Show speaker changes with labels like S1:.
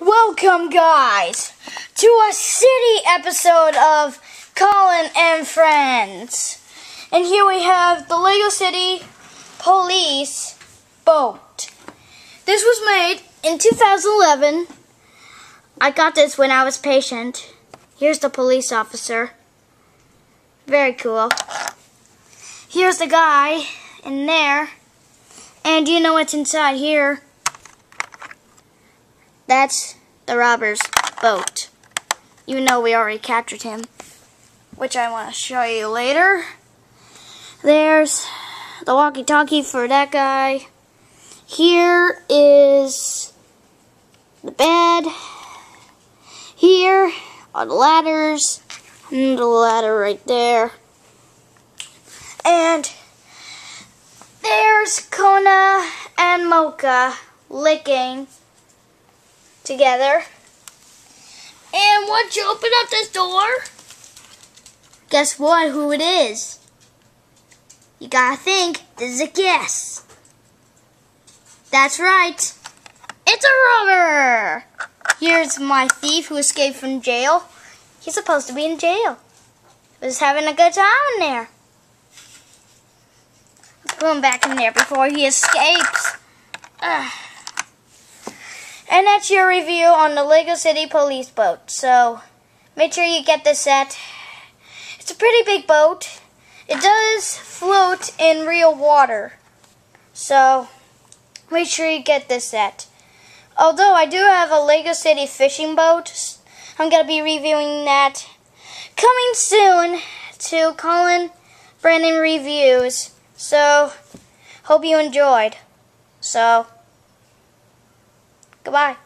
S1: Welcome, guys, to a city episode of Colin and Friends. And here we have the Lego City Police Boat. This was made in 2011. I got this when I was patient. Here's the police officer. Very cool. Here's the guy in there. And you know what's inside here? That's the robber's boat. You know we already captured him, which I want to show you later. There's the walkie-talkie for that guy. Here is the bed. Here are the ladders. And the ladder right there. And there's Kona and Mocha licking together. And once you open up this door, guess what? Who it is? You gotta think, this is a guess. That's right. It's a robber! Here's my thief who escaped from jail. He's supposed to be in jail. He was having a good time in there. Put him back in there before he escapes. And that's your review on the Lego City Police Boat. So, make sure you get this set. It's a pretty big boat. It does float in real water. So, make sure you get this set. Although I do have a Lego City fishing boat, I'm going to be reviewing that coming soon to Colin Brandon Reviews. So, hope you enjoyed. So, goodbye.